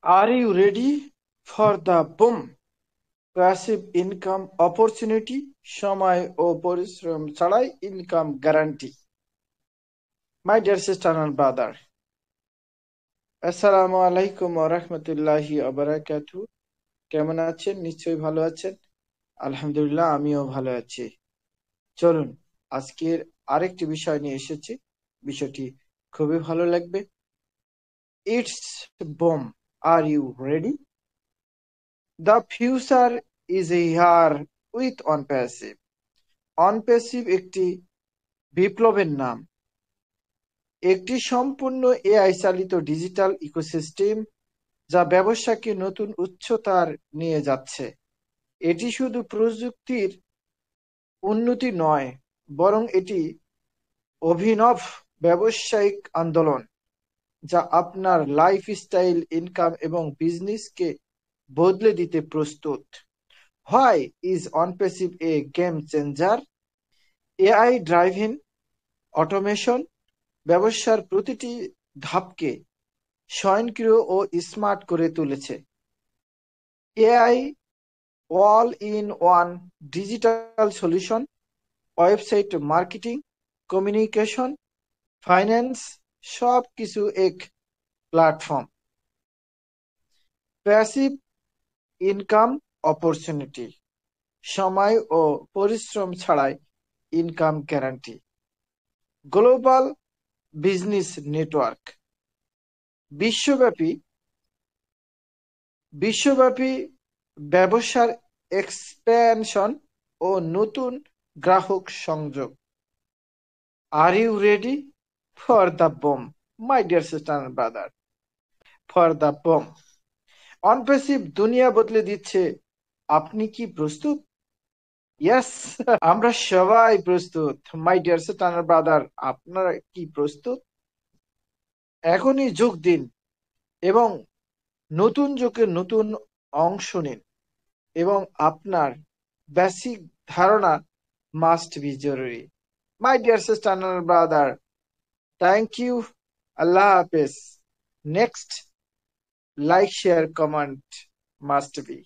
Are you ready for the boom? Passive income opportunity, সময় ও পরিশ্রম ছাড়াই income guarantee. My dear sister and brother, আসসালামু আলাইকুম ওয়া রাহমাতুল্লাহি ওয়া বারাকাতুহু। কেমন আছেন? নিশ্চয়ই ভালো আছেন। আলহামদুলিল্লাহ, আমিও ভালো আছি। চলুন আজকের আরেকটি বিষয় নিয়ে এসেছি। বিষয়টি খুবই ভালো লাগবে। It's boom. Are you ready? The future is here with OnPassive. OnPassive একটি বিপ্লবের নাম, একটি সম্পূর্ণ এআই চালিত ডিজিটাল ইকোসিস্টেম যা ব্যবসাকে নতুন উচ্চতার নিয়ে যাচ্ছে। এটি শুধু প্রযুক্তির উন্নতি নয়, বরং এটি অভিনব ব্যবসায়িক আন্দোলন যা আপনার লাইফস্টাইল, ইনকাম এবং বিজনেসকে বদলে দিতে প্রস্তুত। Why is OnPassive a game changer? AI driven automation ব্যবসার প্রতিটি ধাপকে স্বয়ংক্রিয় ও স্মার্ট করে তুলেছে। AI all in one digital solution, website marketing, communication, finance, সব কিছু এক প্ল্যাটফর্ম। প্যাসিভ ইনকাম অপরচুনিটি, সময় ও পরিশ্রম ছাড়াই income guarantee. Global business network, বিশ্বব্যাপী বিশ্বব্যাপী ব্যবসার এক্সপ্যানশন ও নতুন গ্রাহক সংযোগ। Are you ready for the bomb, my dear sister and brother? For the bomb. অনপ্যাসিভ দুনিয়া বদলে দিচ্ছে। আপনি কি প্রস্তুত? ইয়েস, আমরা সবাই প্রস্তুত। My dear sister and brother, আপনারা কি প্রস্তুত? এখনই যোগ দিন এবং নতুন যুগের নতুন অংশ নিন, এবং আপনার বেসিক ধারণা মাস্ট বি জরুরি। My dear sister and brother, thank you. আল্লাহ হাফেজ। Next, like share comment must B.